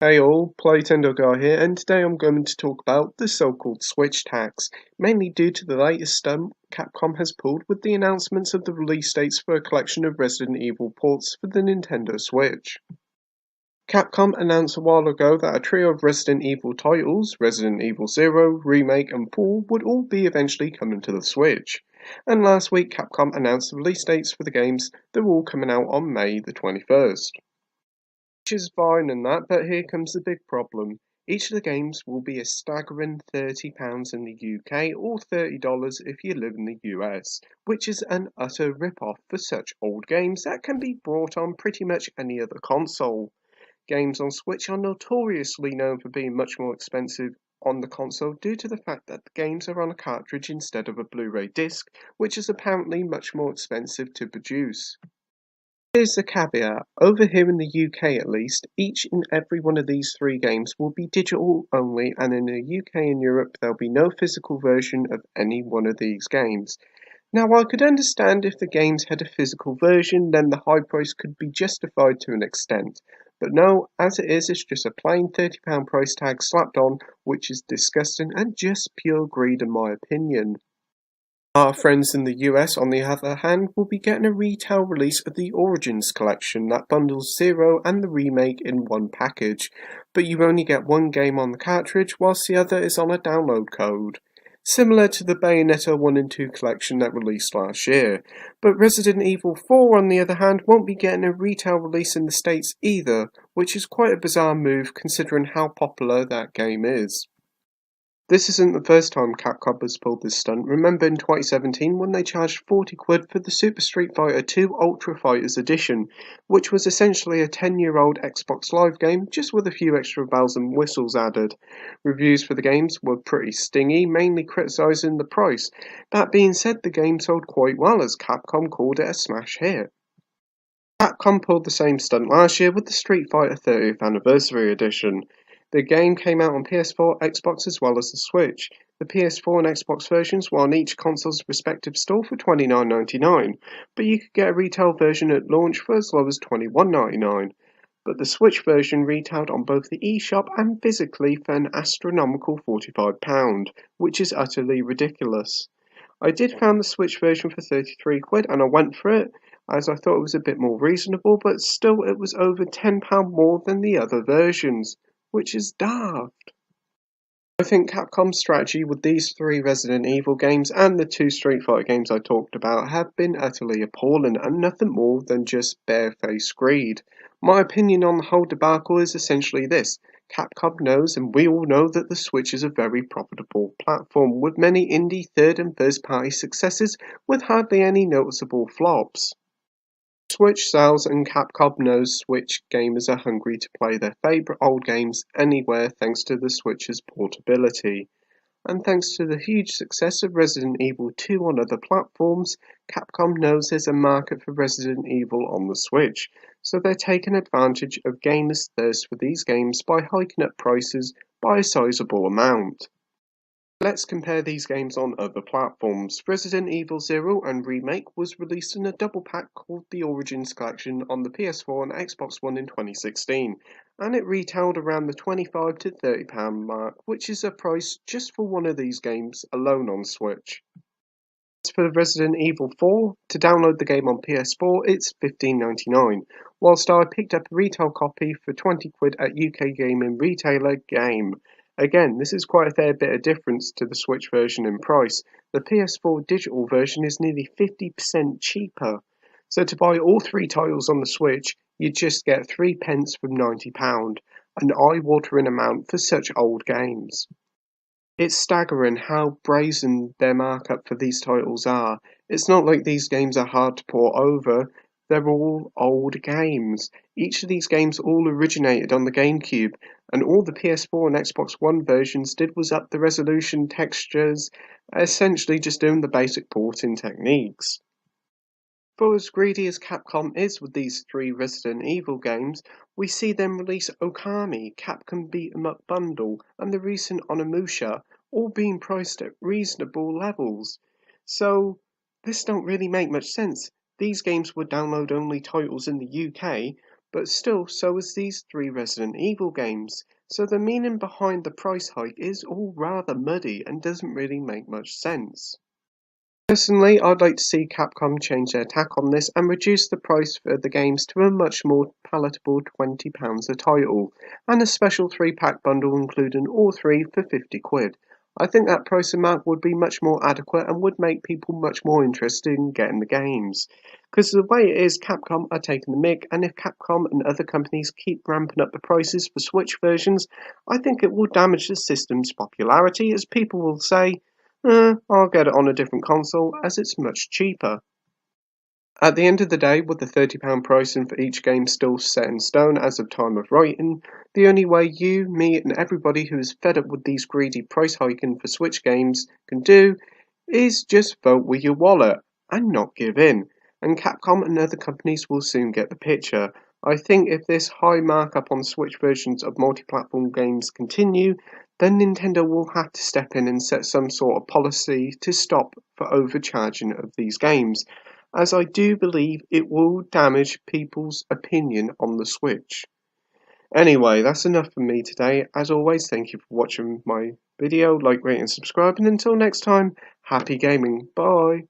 Hey all, Playtendoguy here, and today I'm going to talk about the so-called Switch tax, mainly due to the latest stunt Capcom has pulled with the announcements of the release dates for a collection of Resident Evil ports for the Nintendo Switch. Capcom announced a while ago that a trio of Resident Evil titles, Resident Evil 0, Remake and 4, would all be eventually coming to the Switch. And last week Capcom announced the release dates for the games that were all coming out on May the 21st. Which is fine and that, but here comes the big problem. Each of the games will be a staggering £30 in the UK or $30 if you live in the US, which is an utter rip-off for such old games that can be brought on pretty much any other console. Games on Switch are notoriously known for being much more expensive on the console due to the fact that the games are on a cartridge instead of a Blu-ray disc, which is apparently much more expensive to produce. Here's the caveat: over here in the UK at least, each and every one of these three games will be digital only, and in the UK and Europe there'll be no physical version of any one of these games. Now I could understand if the games had a physical version, then the high price could be justified to an extent. But no, as it is, it's just a plain £30 price tag slapped on, which is disgusting and just pure greed in my opinion. Our friends in the US, on the other hand, will be getting a retail release of the Origins collection that bundles Zero and the remake in one package, but you only get one game on the cartridge whilst the other is on a download code. Similar to the Bayonetta 1 and 2 collection that released last year, but Resident Evil 4 on the other hand won't be getting a retail release in the States either, which is quite a bizarre move considering how popular that game is. This isn't the first time Capcom has pulled this stunt. Remember in 2017 when they charged 40 quid for the Super Street Fighter 2 Ultra Fighters Edition, which was essentially a 10-year-old Xbox Live game just with a few extra bells and whistles added. Reviews for the games were pretty stingy, mainly criticising the price. That being said, the game sold quite well as Capcom called it a smash hit. Capcom pulled the same stunt last year with the Street Fighter 30th Anniversary Edition. The game came out on PS4, Xbox as well as the Switch. The PS4 and Xbox versions were on each console's respective store for $29.99, but you could get a retail version at launch for as low as $21.99. But the Switch version retailed on both the eShop and physically for an astronomical £45, which is utterly ridiculous. I did find the Switch version for 33 quid and I went for it, as I thought it was a bit more reasonable, but still it was over £10 more than the other versions, which is daft. I think Capcom's strategy with these three Resident Evil games and the two Street Fighter games I talked about have been utterly appalling and nothing more than just barefaced greed. My opinion on the whole debacle is essentially this: Capcom knows, and we all know, that the Switch is a very profitable platform with many indie third and first party successes with hardly any noticeable flops. Switch sells and Capcom knows Switch gamers are hungry to play their favourite old games anywhere thanks to the Switch's portability. And thanks to the huge success of Resident Evil 2 on other platforms, Capcom knows there's a market for Resident Evil on the Switch, so they're taking advantage of gamers' thirst for these games by hiking up prices by a sizable amount. Let's compare these games on other platforms. Resident Evil 0 and Remake was released in a double pack called the Origins Collection on the PS4 and Xbox One in 2016, and it retailed around the £25 to £30 mark, which is a price just for one of these games alone on Switch. As for Resident Evil 4, to download the game on PS4 it's $15.99, whilst I picked up a retail copy for 20 quid at UK gaming retailer Game. Again, this is quite a fair bit of difference to the Switch version in price. The PS4 digital version is nearly 50% cheaper. So to buy all three titles on the Switch, you just get 3 pence from £90, an eye-watering amount for such old games. It's staggering how brazen their markup for these titles are. It's not like these games are hard to port over. They're all old games. Each of these games all originated on the GameCube, and all the PS4 and Xbox One versions did was up the resolution, textures, essentially just doing the basic porting techniques. For as greedy as Capcom is with these three Resident Evil games, we see them release Okami, Capcom Beat 'em Up Bundle, and the recent Onimusha, all being priced at reasonable levels. So this don't really make much sense. These games were download only titles in the UK, but still so is these 3 Resident Evil games, so the meaning behind the price hike is all rather muddy and doesn't really make much sense. Personally, I'd like to see Capcom change their tack on this and reduce the price for the games to a much more palatable £20 a title, and a special 3-pack bundle including all 3 for £50. I think that price amount would be much more adequate and would make people much more interested in getting the games. Because the way it is, Capcom are taking the mick, and if Capcom and other companies keep ramping up the prices for Switch versions, I think it will damage the system's popularity, as people will say, I'll get it on a different console as it's much cheaper. At the end of the day, with the £30 pricing for each game still set in stone as of time of writing, the only way you, me and everybody who is fed up with these greedy price hiking for Switch games can do is just vote with your wallet and not give in, and Capcom and other companies will soon get the picture. I think if this high markup on Switch versions of multi-platform games continue, then Nintendo will have to step in and set some sort of policy to stop for overcharging of these games, as I do believe it will damage people's opinion on the Switch. Anyway, that's enough for me today. As always, thank you for watching my video, like, rate and subscribe, and until next time, happy gaming, bye!